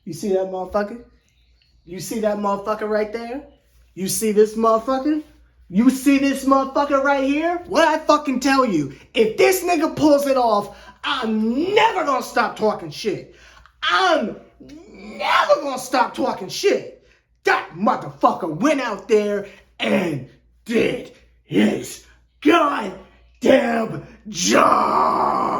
You see that motherfucker? You see that motherfucker right there? You see this motherfucker? You see this motherfucker right here? What I fucking tell you, if this nigga pulls it off, I'm never gonna stop talking shit. I'm never gonna stop talking shit. That motherfucker went out there and did his goddamn job.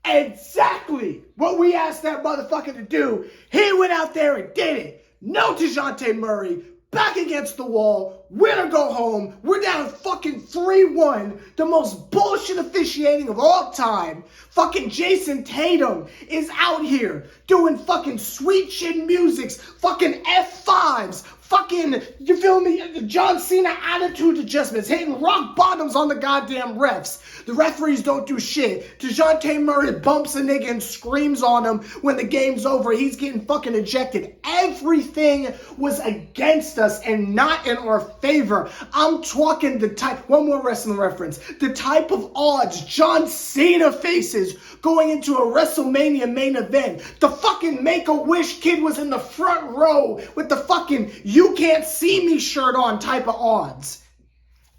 Exactly what we asked that motherfucker to do. He went out there and did it. No DeJounte Murray. Back against the wall, win or go home. We're down fucking 3-1. The most bullshit officiating of all time. Fucking Jason Tatum is out here doing fucking sweet chin musics, fucking F5s, fucking, you feel me, John Cena attitude adjustments, hitting rock bottoms on the goddamn refs. The referees don't do shit. DeJounte Murray bumps a nigga and screams on him when the game's over. He's getting fucking ejected. Everything was against us and not in our favor. I'm talking the type, one more wrestling reference, the type of odds John Cena faces going into a WrestleMania main event. The fucking Make-A-Wish kid was in the front row with the fucking you can't see me shirt on type of odds.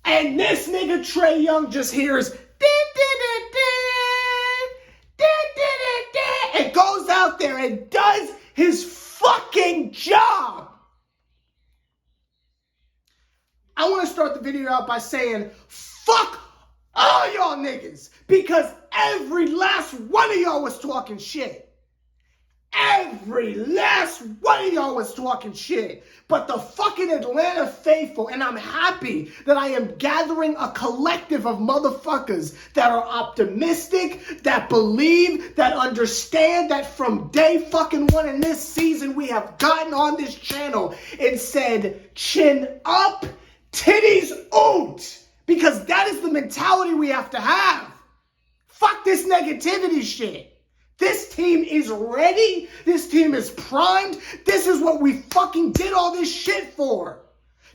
And this nigga Trae Young just hears and goes out there and does his fucking job. I want to start the video out by saying, fuck all y'all niggas, because every last one of y'all was talking shit. Every last one of y'all was talking shit. But the fucking Atlanta faithful, and I'm happy that I am gathering a collective of motherfuckers that are optimistic, that believe, that understand that from day fucking one in this season, we have gotten on this channel and said, chin up, titties out. Because that is the mentality we have to have. Fuck this negativity shit. This team is ready. This team is primed. This is what we fucking did all this shit for.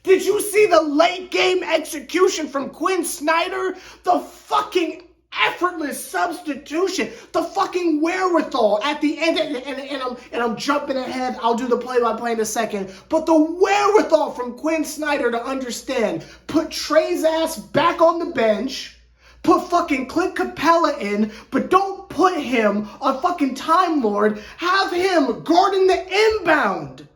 Did you see the late game execution from Quinn Snyder? The fucking effortless substitution. The fucking wherewithal at the end. And I'm jumping ahead. I'll do the play-by-play in a second. But the wherewithal from Quinn Snyder to understand. Put Trae's ass back on the bench. Put fucking Clint Capella in, but don't put him on fucking Time Lord. Have him guarding the inbound.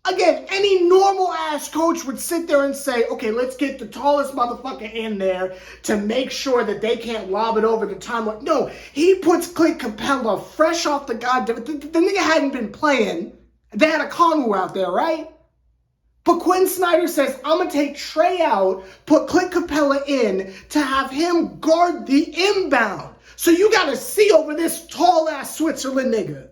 Again, any normal ass coach would sit there and say, okay, let's get the tallest motherfucker in there to make sure that they can't lob it over to Time Lord. No, he puts Clint Capella fresh off the goddamn. The nigga hadn't been playing. They had a Conway out there, right? But Quinn Snyder says, I'm going to take Trae out, put Clint Capella in to have him guard the inbound. So you got to see over this tall-ass Switzerland nigga.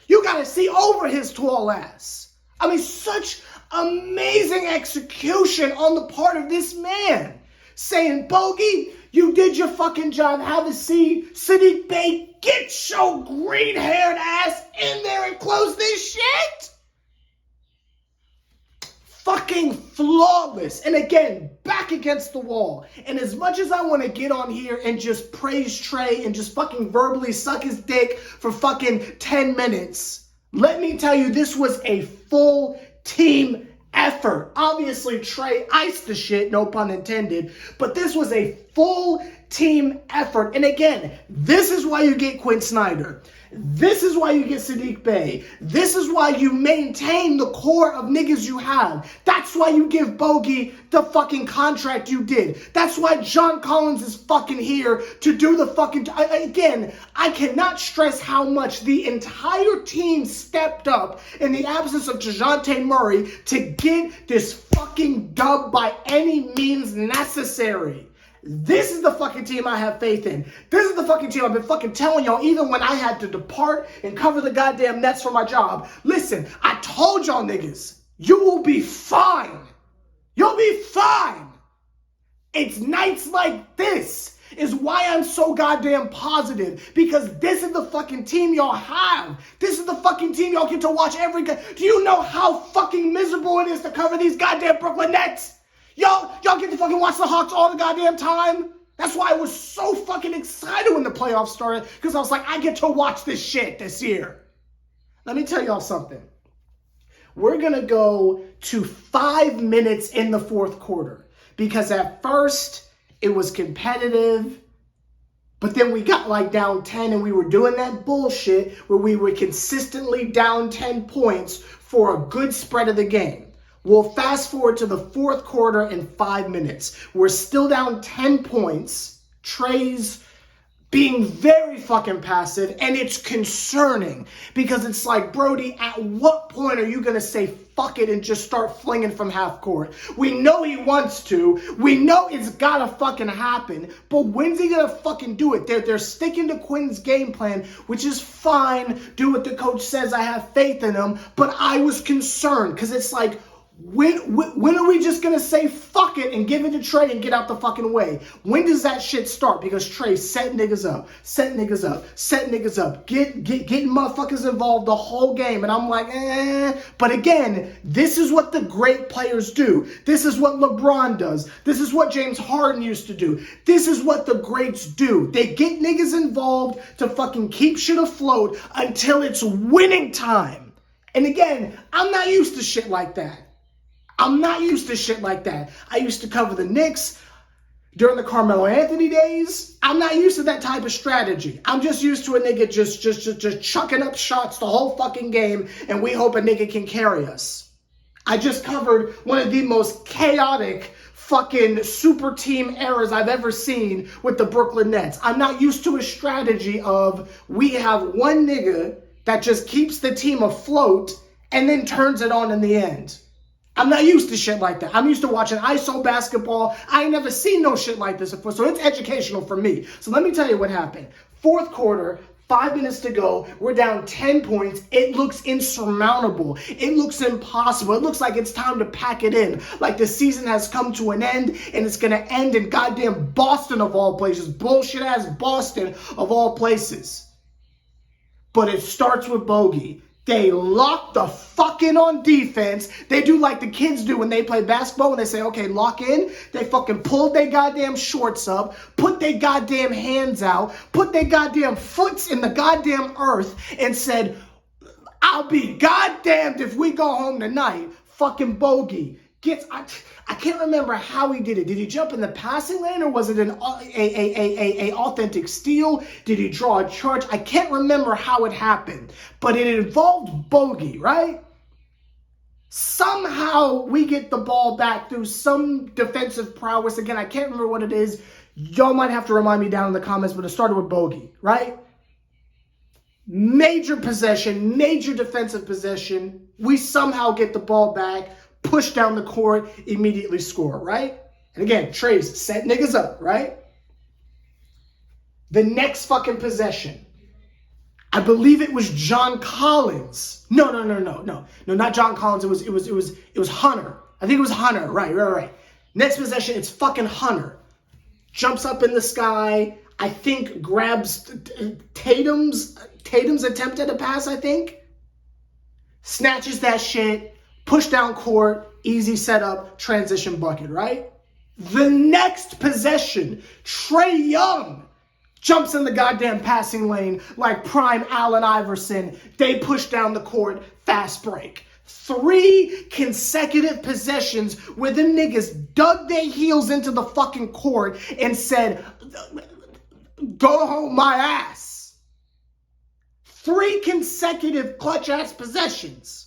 You got to see over his tall ass. I mean, such amazing execution on the part of this man. Saying, Bogey, you did your fucking job. Have a seat. Sadiq Bey, get your green-haired ass in there and close this shit. Fucking flawless. And again, back against the wall. And as much as I want to get on here and just praise Trae and just fucking verbally suck his dick for fucking 10 minutes, let me tell you, this was a full team effort. Obviously, Trae iced the shit, no pun intended, but this was a full team effort. And again, this is why you get Quinn Snyder. This is why you get Sadiq Bey. This is why you maintain the core of niggas you have. That's why you give Bogey the fucking contract you did. That's why John Collins is fucking here to do the fucking... Again, I cannot stress how much the entire team stepped up in the absence of DeJounte Murray to get this fucking dub by any means necessary. This is the fucking team I have faith in. This is the fucking team I've been fucking telling y'all even when I had to depart and cover the goddamn Nets for my job. Listen, I told y'all niggas, you will be fine. You'll be fine. It's nights like this is why I'm so goddamn positive, because this is the fucking team y'all have. This is the fucking team y'all get to watch every... Do you know how fucking miserable it is to cover these goddamn Brooklyn Nets? Y'all get to fucking watch the Hawks all the goddamn time? That's why I was so fucking excited when the playoffs started, because I was like, I get to watch this shit this year. Let me tell y'all something. We're going to go to 5 minutes in the fourth quarter, because at first it was competitive, but then we got like down 10 and we were doing that bullshit where we were consistently down 10 points for a good spread of the game. We'll fast forward to the fourth quarter in 5 minutes. We're still down 10 points. Trae's being very fucking passive, and it's concerning because it's like, Brody, at what point are you going to say fuck it and just start flinging from half court? We know he wants to. We know it's got to fucking happen, but when's he going to fucking do it? They're sticking to Quinn's game plan, which is fine. Do what the coach says. I have faith in him, but I was concerned because it's like, when are we just going to say fuck it and give it to Trae and get out the fucking way? When does that shit start? Because Trae set niggas up, getting motherfuckers involved the whole game. And I'm like, But again, this is what the great players do. This is what LeBron does. This is what James Harden used to do. This is what the greats do. They get niggas involved to fucking keep shit afloat until it's winning time. And again, I'm not used to shit like that. I used to cover the Knicks during the Carmelo Anthony days. I'm not used to that type of strategy. I'm just used to a nigga just chucking up shots the whole fucking game, and we hope a nigga can carry us. I just covered one of the most chaotic fucking super team eras I've ever seen with the Brooklyn Nets. I'm not used to a strategy of we have one nigga that just keeps the team afloat and then turns it on in the end. I'm not used to shit like that. I'm used to watching ISO basketball. I ain't never seen no shit like this before, so it's educational for me. So let me tell you what happened. Fourth quarter, 5 minutes to go. We're down 10 points. It looks insurmountable. It looks impossible. It looks like it's time to pack it in. Like the season has come to an end, and it's going to end in goddamn Boston of all places. Bullshit-ass Boston of all places. But it starts with Bogey. They lock the fuck in on defense. They do like the kids do when they play basketball, when they say, okay, lock in. They fucking pulled their goddamn shorts up, put their goddamn hands out, put their goddamn foots in the goddamn earth, and said, I'll be goddamned if we go home tonight. Fucking Bogey gets, I can't remember how he did it. Did he jump in the passing lane, or was it an authentic steal? Did he draw a charge? I can't remember how it happened, but it involved Bogey, right? Somehow we get the ball back through some defensive prowess. Again, I can't remember what it is. Y'all might have to remind me down in the comments, but it started with Bogey, right? Major possession, major defensive possession. We somehow get the ball back, push down the court, immediately score, right? And again, Trae's set niggas up, right? The next fucking possession, I believe it was John Collins. No, not John Collins. It was Hunter. I think it was Hunter. Right. Next possession, it's fucking Hunter. Jumps up in the sky. I think grabs Tatum's attempt at a pass, I think. Snatches that shit. Push down court, easy setup, transition bucket, right? The next possession, Trae Young jumps in the goddamn passing lane like prime Allen Iverson. They push down the court, fast break. 3 consecutive possessions where the niggas dug their heels into the fucking court and said, go home my ass. 3 consecutive clutch-ass possessions.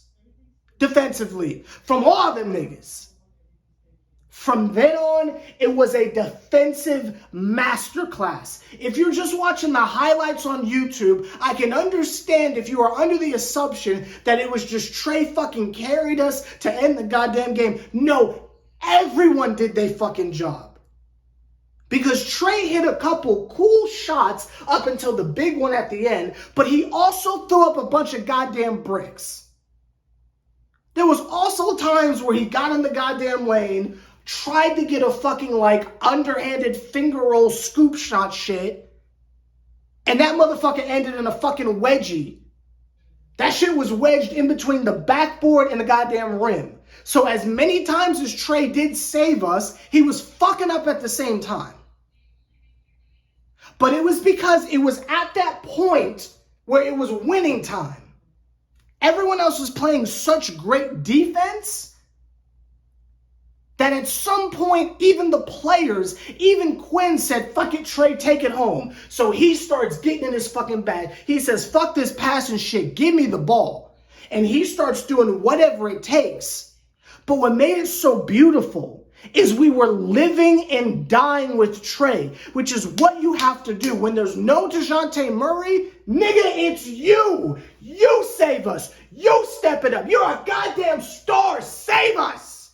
Defensively, from all them niggas. From then on, it was a defensive masterclass. If you're just watching the highlights on YouTube, I can understand if you are under the assumption that it was just Trae fucking carried us to end the goddamn game. No, everyone did their fucking job. Because Trae hit a couple cool shots up until the big one at the end, but he also threw up a bunch of goddamn bricks. There was also times where he got in the goddamn lane, tried to get a fucking like underhanded finger roll scoop shot shit, and that motherfucker ended in a fucking wedgie. That shit was wedged in between the backboard and the goddamn rim. So as many times as Trae did save us, he was fucking up at the same time. But it was because it was at that point where it was winning time. Everyone else was playing such great defense that at some point, even the players, even Quinn said, fuck it, Trae, take it home. So he starts getting in his fucking bag. He says, fuck this passing shit, give me the ball. And he starts doing whatever it takes. But what made it so beautiful is we were living and dying with Trae, which is what you have to do. When there's no DeJounte Murray, nigga, it's you. You save us. You step it up. You're a goddamn star. Save us.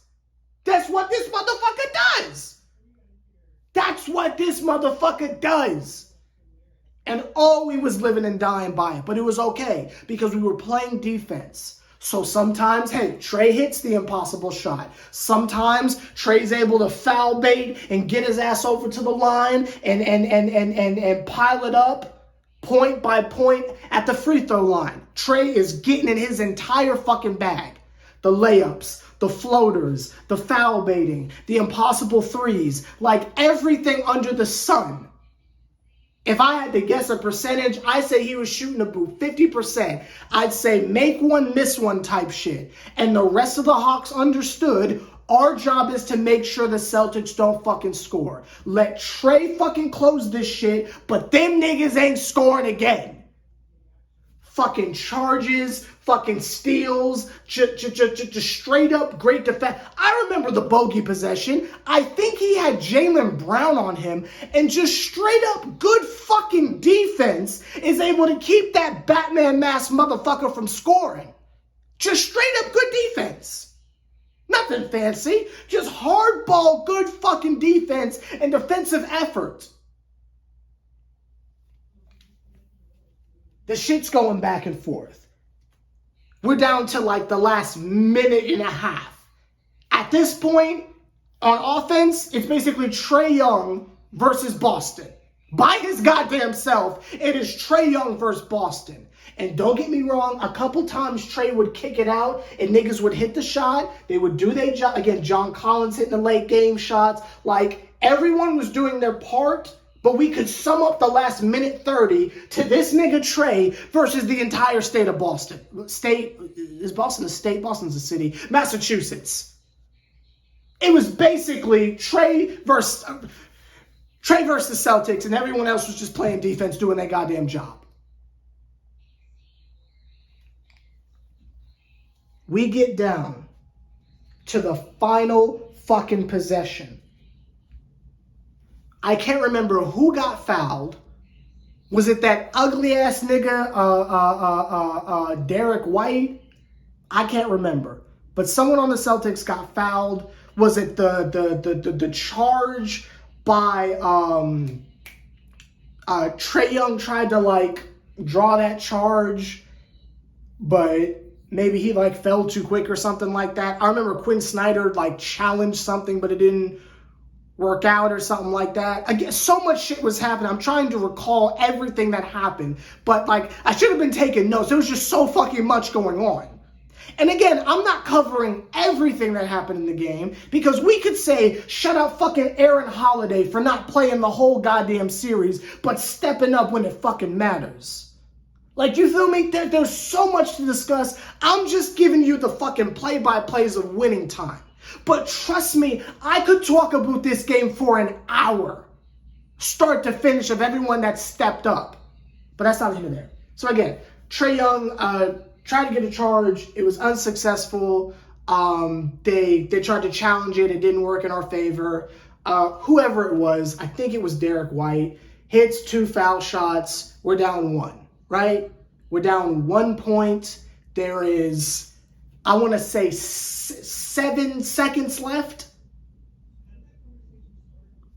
That's what this motherfucker does. That's what this motherfucker does. And all we was living and dying by it. But it was okay because we were playing defense. So sometimes, hey, Trae hits the impossible shot. Sometimes Trae's able to foul bait and get his ass over to the line and pile it up point by point at the free throw line. Trae is getting in his entire fucking bag. The layups, the floaters, the foul baiting, the impossible threes, like everything under the sun. If I had to guess a percentage, I'd say he was shooting about 50%. I'd say make one, miss one type shit. And the rest of the Hawks understood our job is to make sure the Celtics don't fucking score. Let Trae fucking close this shit, but them niggas ain't scoring again. Fucking charges, fucking steals, just straight up great defense. I remember the bogey possession. I think he had Jaylen Brown on him, and just straight up good fucking defense is able to keep that Batman mask motherfucker from scoring. Just straight up good defense. Nothing fancy, just hardball good fucking defense and defensive effort. The shit's going back and forth. We're down to like the last minute and a half. At this point, on offense, it's basically Trae Young versus Boston. By his goddamn self, it is Trae Young versus Boston. And don't get me wrong, a couple times Trae would kick it out and niggas would hit the shot. They would do their job. Again, John Collins hitting the late game shots. Like, everyone was doing their part. But we could sum up the last minute 30 to this nigga Trae versus the entire state of Boston. State, is Boston a state? Boston's a city. Massachusetts. It was basically Trae versus the Celtics, and everyone else was just playing defense, doing their goddamn job. We get down to the final fucking possession. I can't remember who got fouled. Was it that ugly ass nigga, Derek White? I can't remember. But someone on the Celtics got fouled. Was it the charge by Trae Young tried to like draw that charge, but maybe he like fell too quick or something like that. I remember Quinn Snyder like challenged something, but it didn't work out or something like that. Again, so much shit was happening. I'm trying to recall everything that happened, but like I should have been taking notes. There was just so fucking much going on. And again, I'm not covering everything that happened in the game because we could say shut out fucking Aaron Holiday for not playing the whole goddamn series, but stepping up when it fucking matters. Like, you feel me? There's so much to discuss. I'm just giving you the fucking play-by-plays of winning time. But trust me, I could talk about this game for an hour, start to finish, of everyone that stepped up. But that's not here there. So again, Trae Young tried to get a charge. It was unsuccessful. They tried to challenge it. It didn't work in our favor. Whoever it was, I think it was Derek White, hits 2 foul shots. We're down 1, right? We're down 1 point. There is, I want to say, 7 seconds left.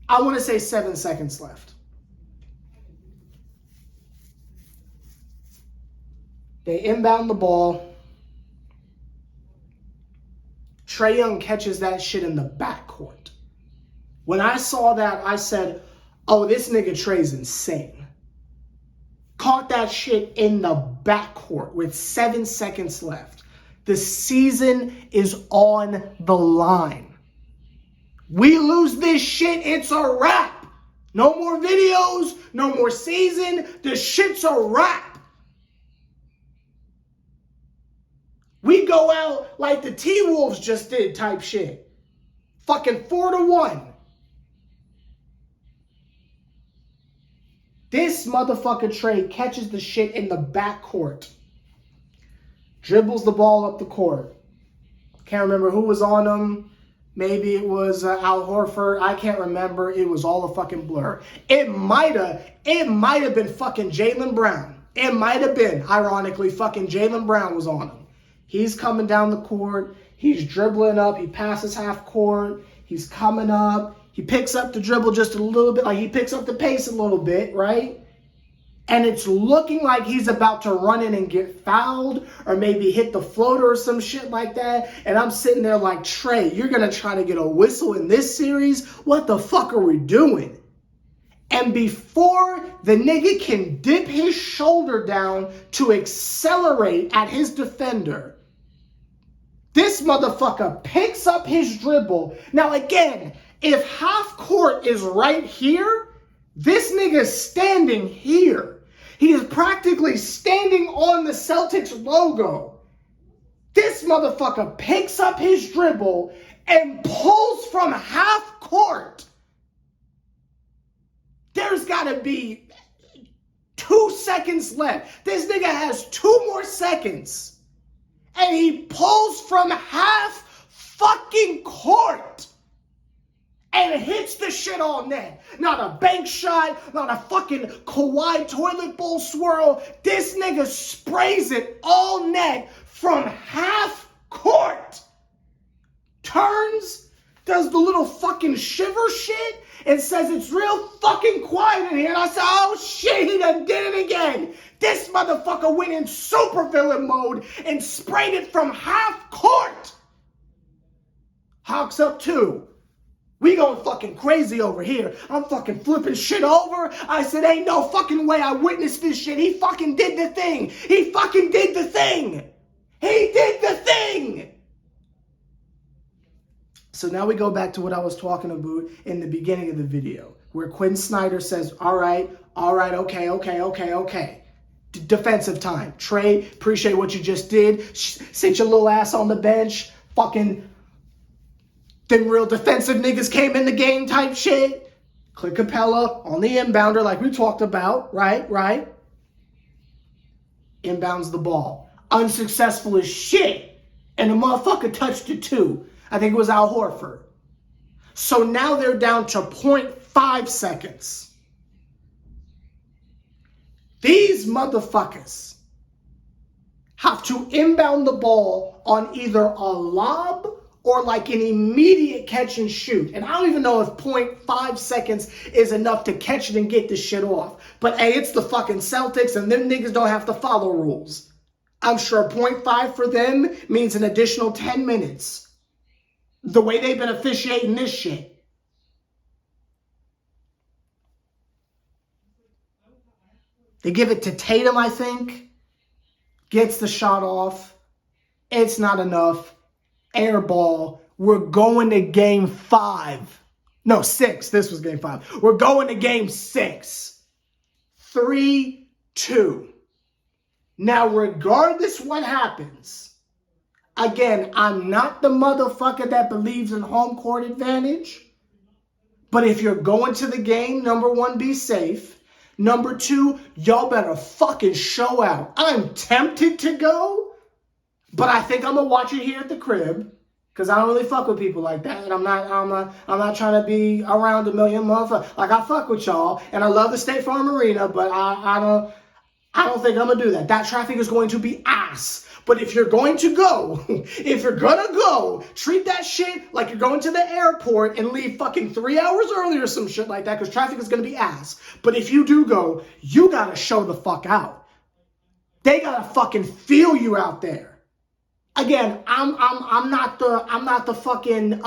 I want to say 7 seconds left. They inbound the ball. Trae Young catches that shit in the backcourt. When I saw that, I said, oh, this nigga Trae's insane. Caught that shit in the backcourt with 7 seconds left. The season is on the line. We lose this shit, it's a wrap. No more videos, no more season. The shit's a wrap. We go out like the T-Wolves just did type shit. Fucking 4-1. This motherfucker Trae catches the shit in the backcourt. Dribbles the ball up the court. Can't remember who was on him. Maybe it was Al Horford. I can't remember. It was all a fucking blur. It might have been fucking Jaylen Brown. It might have been, ironically, fucking Jaylen Brown was on him. He's coming down the court. He's dribbling up. He passes half court. He's coming up. He picks up the dribble just a little bit. Like he picks up the pace a little bit, right? And it's looking like he's about to run in and get fouled or maybe hit the floater or some shit like that. And I'm sitting there like, Trae, you're going to try to get a whistle in this series? What the fuck are we doing? And before the nigga can dip his shoulder down to accelerate at his defender, this motherfucker picks up his dribble. Now again, if half court is right here, this nigga's standing here. He is practically standing on the Celtics logo. This motherfucker picks up his dribble and pulls from half court. There's got to be 2 seconds left. This nigga has 2 more seconds. And he pulls from half fucking court. And hits the shit all net. Not a bank shot, not a fucking Kawhi toilet bowl swirl. This nigga sprays it all net from half court. Turns, does the little fucking shiver shit, and says it's real fucking quiet in here. And I said, oh shit, he done did it again. This motherfucker went in supervillain mode and sprayed it from half court. Hawks up 2. We going fucking crazy over here. I'm fucking flipping shit over. I said, ain't no fucking way I witnessed this shit. He fucking did the thing. He fucking did the thing. He did the thing. So now we go back to what I was talking about in the beginning of the video, where Quinn Snyder says, all right, okay. Defensive time. Trae, appreciate what you just did. Sit your little ass on the bench. Fucking... Then real defensive niggas came in the game type shit. Clint Capella on the inbounder like we talked about. Right? Inbounds the ball. Unsuccessful as shit. And the motherfucker touched it too. I think it was Al Horford. So now they're down to 0.5 seconds. These motherfuckers have to inbound the ball on either a lob or like an immediate catch and shoot. And I don't even know if 0.5 seconds is enough to catch it and get this shit off. But hey, it's the fucking Celtics and them niggas don't have to follow rules. I'm sure 0.5 for them means an additional 10 minutes. The way they've been officiating this shit. They give it to Tatum, I think. Gets the shot off. It's not enough. Air ball. We're going to game 5. No, 6. This was game 5. We're going to game 6. 3-2. Now, regardless what happens, again, I'm not the motherfucker that believes in home court advantage. But if you're going to the game, number 1, be safe. Number 2, y'all better fucking show out. I'm tempted to go. But I think I'm gonna watch it here at the crib, cause I don't really fuck with people like that, and I'm not trying to be around a million motherfuckers. Like I fuck with y'all, and I love the State Farm Arena, but I don't think I'm gonna do that. That traffic is going to be ass. But if you're going to go, treat that shit like you're going to the airport and leave fucking 3 hours early or some shit like that, because traffic is gonna be ass. But if you do go, you gotta show the fuck out. They gotta fucking feel you out there. Again, I'm not the fucking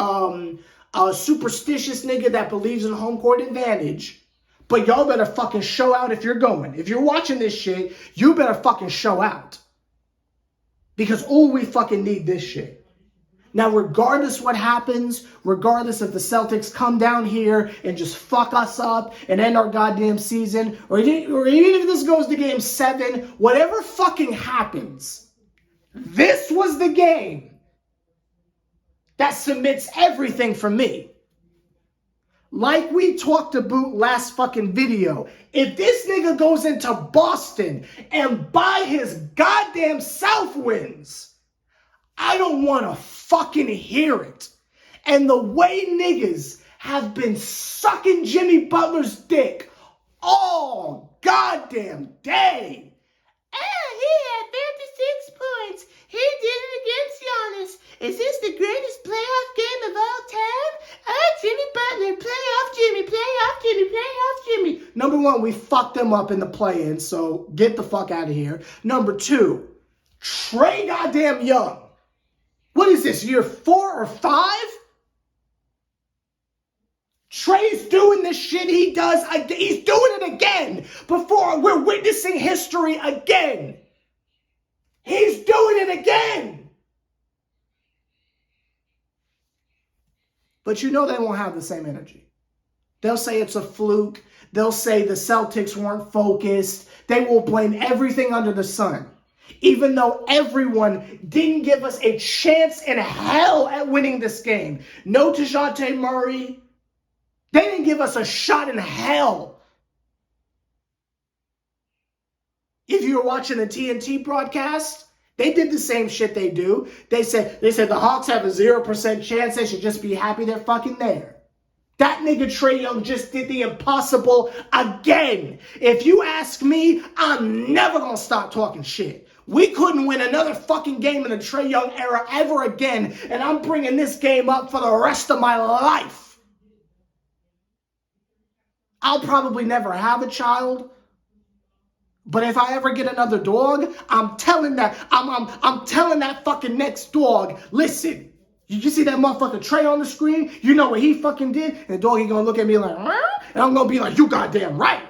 superstitious nigga that believes in home court advantage. But y'all better fucking show out if you're going. If you're watching this shit, you better fucking show out. Because we fucking need this shit. Now, regardless what happens, regardless if the Celtics come down here and just fuck us up and end our goddamn season, or even if this goes to game 7, whatever fucking happens, this was the game that submits everything for me. Like we talked about last fucking video, if this nigga goes into Boston and by his goddamn self wins, I don't want to fucking hear it. And the way niggas have been sucking Jimmy Butler's dick all goddamn day. He had 56 points. He did it against Giannis. Is this the greatest playoff game of all time? Jimmy Butler, playoff Jimmy, playoff Jimmy, playoff Jimmy. Number 1, we fucked them up in the play-in, so get the fuck out of here. Number 2, Trae goddamn Young. What is this, year 4 or 5? Trae's doing this shit he does. He's doing it again. Before we're witnessing history again. He's doing it again. But you know they won't have the same energy. They'll say it's a fluke. They'll say the Celtics weren't focused. They will blame everything under the sun. Even though everyone didn't give us a chance in hell at winning this game. No DeJounte Murray. They didn't give us a shot in hell. If you were watching the TNT broadcast, they did the same shit they do. They said the Hawks have a 0% chance. They should just be happy they're fucking there. That nigga Trae Young just did the impossible again. If you ask me, I'm never gonna stop talking shit. We couldn't win another fucking game in the Trae Young era ever again, and I'm bringing this game up for the rest of my life. I'll probably never have a child, but if I ever get another dog, I'm telling that fucking next dog, listen, you see that motherfucker Trae on the screen? You know what he fucking did? And the dog, he gonna look at me like, "Meow," and I'm gonna be like, you goddamn right.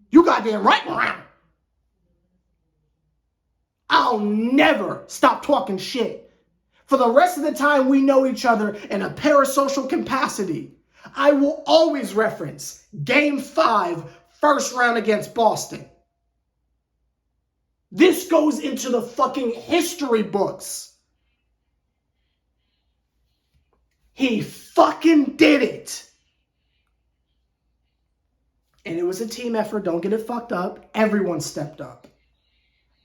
You goddamn right. Meow. I'll never stop talking shit. For the rest of the time we know each other in a parasocial capacity, I will always reference Game 5, first round against Boston. This goes into the fucking history books. He fucking did it. And it was a team effort. Don't get it fucked up. Everyone stepped up.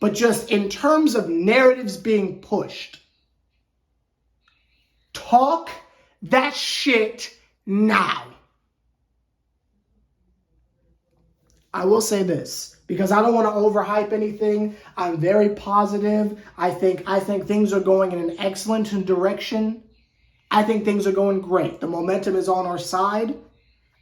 But just in terms of narratives being pushed, talk that shit now. I will say this, because I don't want to overhype anything. I'm very positive. I think things are going in an excellent direction. I think things are going great. The momentum is on our side.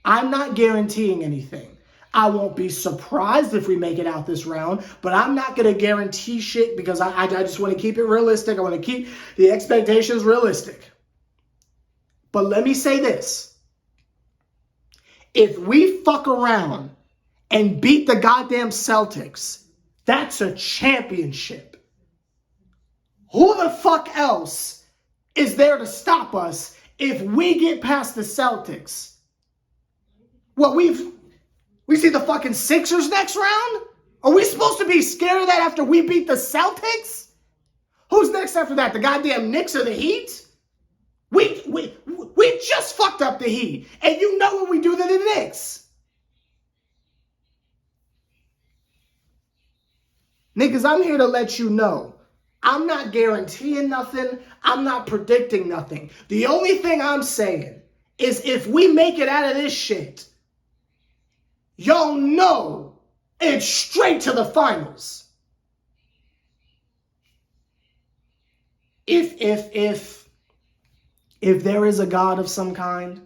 I'm not guaranteeing anything. I won't be surprised if we make it out this round, but I'm not going to guarantee shit because I just want to keep it realistic. I want to keep the expectations realistic. But let me say this. If we fuck around and beat the goddamn Celtics, that's a championship. Who the fuck else is there to stop us if we get past the Celtics? What, we see the fucking Sixers next round? Are we supposed to be scared of that after we beat the Celtics? Who's next after that? The goddamn Knicks or the Heat? We just fucked up the Heat. And you know what we do to the Knicks. Niggas, I'm here to let you know. I'm not guaranteeing nothing. I'm not predicting nothing. The only thing I'm saying is if we make it out of this shit, y'all know it's straight to the finals. If there is a God of some kind,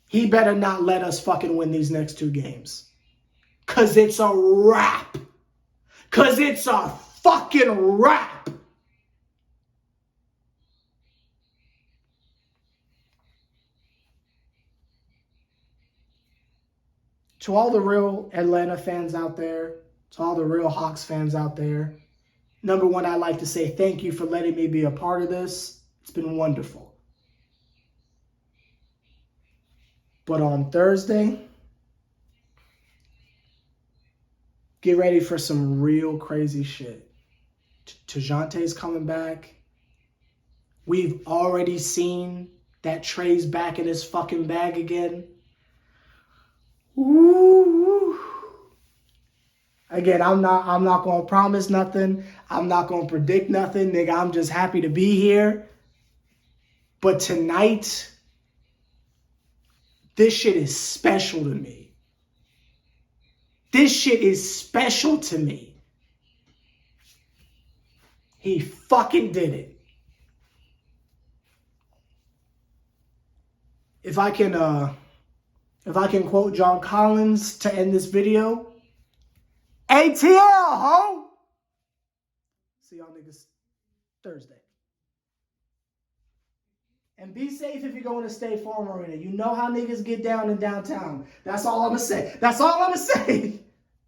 he better not let us fucking win these next 2 games. Cause it's a wrap. Cause it's a fucking wrap. To all the real Atlanta fans out there, to all the real Hawks fans out there, number one, I'd like to say thank you for letting me be a part of this. It's been wonderful. But on Thursday, get ready for some real crazy shit. Tajante's coming back. We've already seen that Trae's back in his fucking bag again. Ooh. Again, I'm not gonna promise nothing. I'm not gonna predict nothing, nigga. I'm just happy to be here. But tonight, this shit is special to me. This shit is special to me. He fucking did it. If I can quote John Collins to end this video, ATL, ho! See y'all niggas Thursday. And be safe if you're going to State Farm Arena. You know how niggas get down in downtown. That's all I'm going to say. That's all I'm going to say.